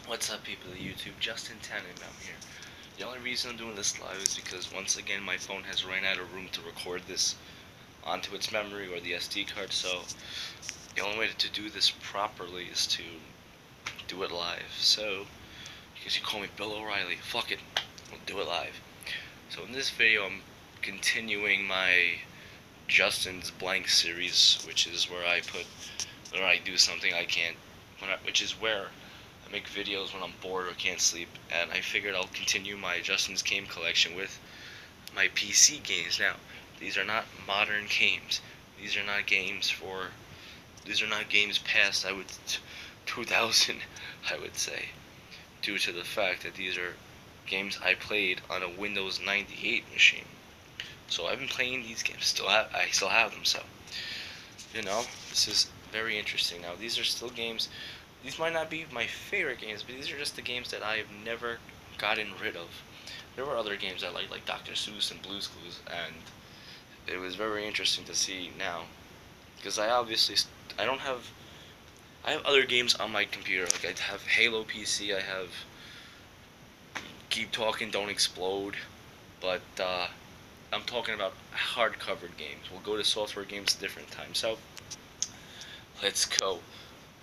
What's up, people of YouTube? Justin Tannen, I'm here. The only reason I'm doing this live is because once again my phone has ran out of room to record this onto its memory or the SD card, so the only way to do this properly is to do it live. So, because you call me Bill O'Reilly, fuck it, we'll do it live. So in this video I'm continuing my Justin's Blank series, which is where I do something I can't, which is where I make videos when I'm bored or can't sleep, and I figured I'll continue my Justin's Game collection with my PC games. Now, these are not modern games. These are not games for. These are not games past 2000, I would say, due to the fact that these are games I played on a Windows 98 machine. So I've been playing these games. I still have them. So this is very interesting. Now, these are still games. These might not be my favorite games, but these are just the games that I have never gotten rid of. There were other games I liked, like Dr. Seuss and Blue's Clues, and it was very interesting to see now, because I don't have, I have other games on my computer. Like I have Halo PC, I have Keep Talking, Don't Explode, but I'm talking about hard-covered games. We'll go to software games a different time. So let's go.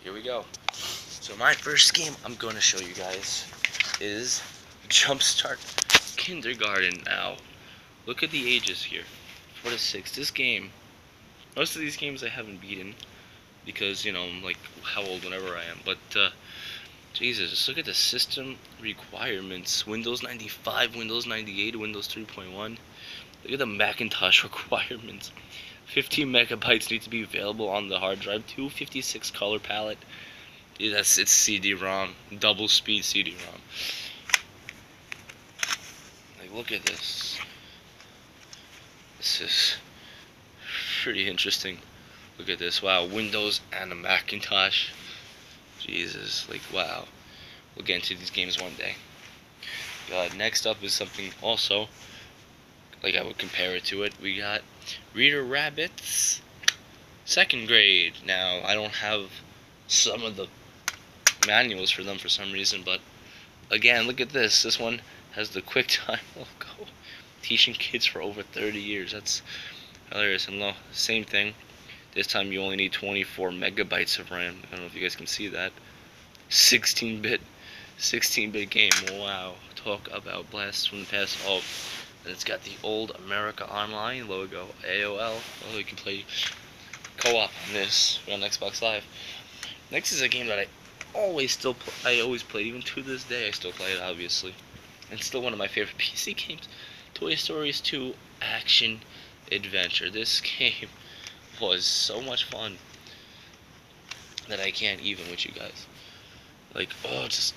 Here we go. So my first game I'm going to show you guys is Jumpstart Kindergarten. Now, look at the ages here. 4 to 6. This game, most of these games I haven't beaten because, I'm like how old whenever I am. But, Jesus, just look at the system requirements. Windows 95, Windows 98, Windows 3.1. Look at the Macintosh requirements. 15 megabytes need to be available on the hard drive. 256 color palette. Yeah, it's CD-ROM, double speed CD-ROM. Like, look at this. This is pretty interesting. Look at this. Wow, Windows and a Macintosh. Jesus, like, wow. We'll get into these games one day. Next up is something also, like I would compare it to it. We got Reader Rabbit's second grade. Now, I don't have some of the manuals for them for some reason, but again, look at this. This one has the QuickTime logo. Teaching kids for over 30 years. That's hilarious. And same thing. This time you only need 24 megabytes of RAM. I don't know if you guys can see that. 16-bit game. Wow. Talk about blasts from the past. Oh, and it's got the old America Online logo. AOL. Oh, you can play co-op on this on Xbox Live. Next is a game that I always played, even to this day I still play it, obviously. And still one of my favorite PC games. Toy Story 2 Action Adventure. This game was so much fun that I can't even with you guys. Like, it's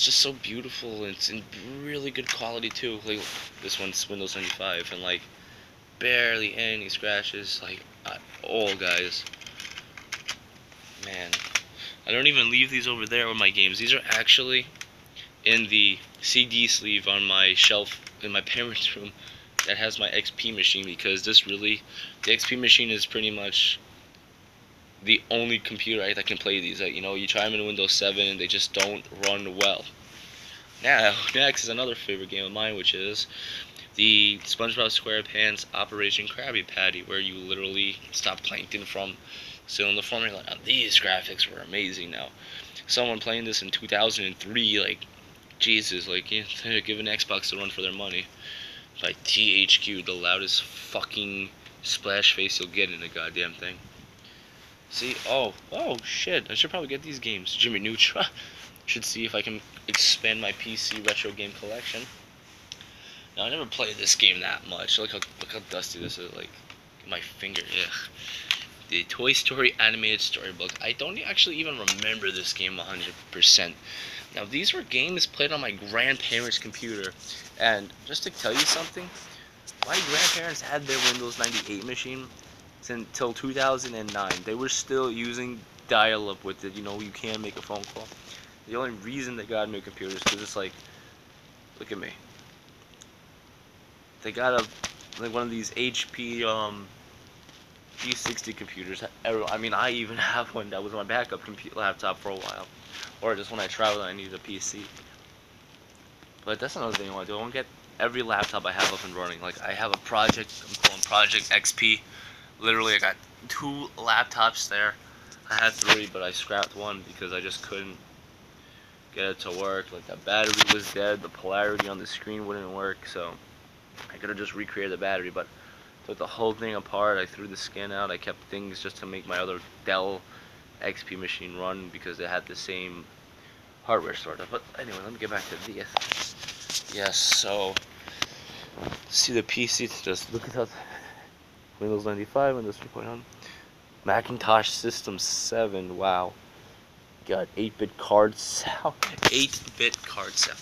just so beautiful, and it's in really good quality too. Like, this one's Windows 95, and like barely any scratches, like at all, guys. Man, I don't even leave these over there with my games. These are actually in the CD sleeve on my shelf in my parents' room that has my XP machine, because the XP machine is pretty much the only computer that can play these. You try them in Windows 7 and they just don't run well. Now, next is another favorite game of mine, which is the SpongeBob SquarePants Operation Krabby Patty, where you literally stop plankton from stealing the formula. Now, these graphics were amazing. Now, someone playing this in 2003, like, Jesus, like, give an Xbox the run for their money. By THQ, the loudest fucking splash face you'll get in a goddamn thing. See, oh shit, I should probably get these games. Jimmy Neutron. Should see if I can expand my PC retro game collection. Now, I never played this game that much. Look how dusty this is. Like, my finger. Ugh. The Toy Story animated storybook. I don't actually even remember this game 100%. Now, these were games played on my grandparents' computer. And just to tell you something, my grandparents had their Windows 98 machine until 2009. They were still using dial-up with it. You can't make a phone call. The only reason they got new computers is because it's like, look at me. They got one of these HP 360 computers. I mean, I even have one that was my backup laptop for a while, or just when I traveled and I needed a PC. But that's another thing I want to do. I want to get every laptop I have up and running. Like, I have a project I'm calling Project XP. Literally, I got 2 laptops there. I had 3, but I scrapped one because I just couldn't get it to work. Like, the battery was dead, the polarity on the screen wouldn't work, so I could have just recreated the battery, but took the whole thing apart. I threw the skin out. I kept things just to make my other Dell XP machine run because they had the same hardware sort of. But anyway, let me get back to this. Yes, so see the PC. Just look at that. Windows 95, Windows 3.1, Macintosh System 7. Wow, got 8-bit card sound. 8-bit card sound.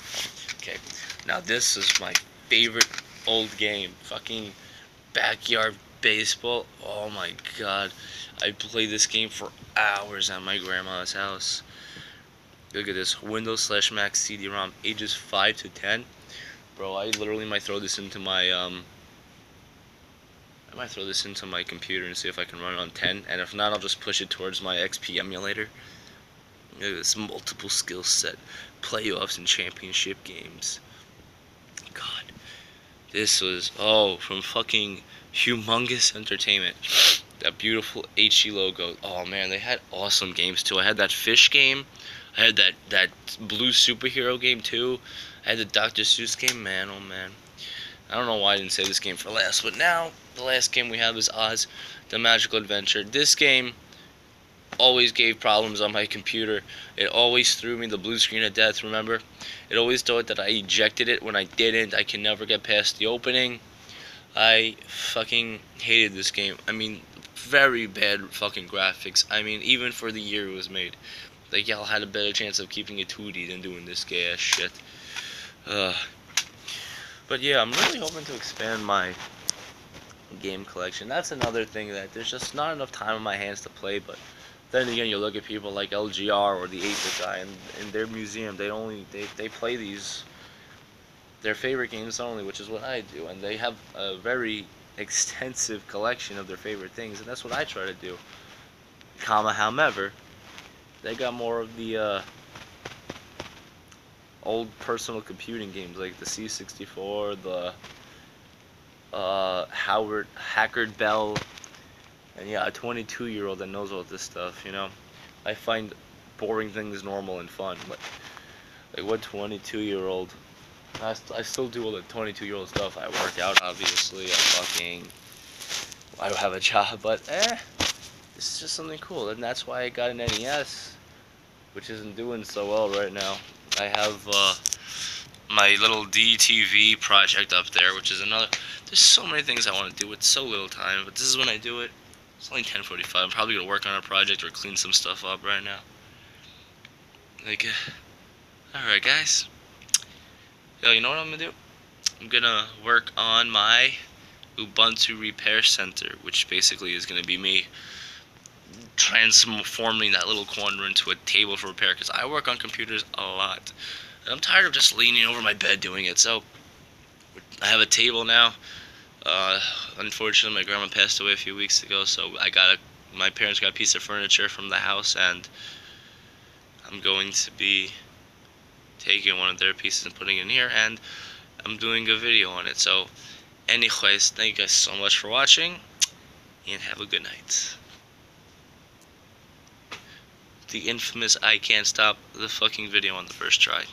Okay, now this is my favorite old game. Fucking Backyard Baseball. Oh my god, I played this game for hours at my grandma's house. Look at this, Windows/Mac CD-ROM, ages 5 to 10. Bro, I literally might throw this into my computer and see if I can run it on 10, and if not, I'll just push it towards my XP emulator. Look at this multiple skill set, playoffs and championship games. God, this was, from fucking Humongous Entertainment. That beautiful HE logo. Oh man, they had awesome games too. I had that fish game. I had that blue superhero game too. I had the Dr. Seuss game. Man, oh man. I don't know why I didn't say this game for last, but now the last game we have is Oz, the Magical Adventure. This game always gave problems on my computer. It always threw me the blue screen of death, remember? It always thought that I ejected it when I didn't. I can never get past the opening. I fucking hated this game. I mean, very bad fucking graphics. I mean, even for the year it was made. Like, y'all had a better chance of keeping it 2D than doing this gay ass shit. But yeah, I'm really hoping to expand my game collection. That's another thing, that there's just not enough time on my hands to play. But then again, you look at people like LGR or the 8-bit guy, and in their museum, they play their favorite games only, which is what I do, and they have a very extensive collection of their favorite things, and that's what I try to do. However, they got more of the old personal computing games like the C64, the Hackard Bell, and yeah, a 22-year-old that knows all this stuff. You know, I find boring things normal and fun. Like what 22-year-old? I still do all the 22-year-old stuff. I work out, obviously. I don't have a job, but this is just something cool, and that's why I got an NES, which isn't doing so well right now. I have my little DTV project up there, which is another. There's so many things I want to do with so little time, but this is when I do it. It's only 10:45. I'm probably gonna work on a project or clean some stuff up right now. Like, alright, guys. Yo, you know what I'm gonna do? I'm gonna work on my Ubuntu Repair Center, which basically is gonna be me transforming that little corner into a table for repair, because I work on computers a lot, and I'm tired of just leaning over my bed doing it. So I have a table now. Unfortunately, my grandma passed away a few weeks ago, so my parents got a piece of furniture from the house, and I'm going to be taking one of their pieces and putting it in here, and I'm doing a video on it. So anyways, thank you guys so much for watching, and have a good night. The infamous I can't stop the fucking video on the first try.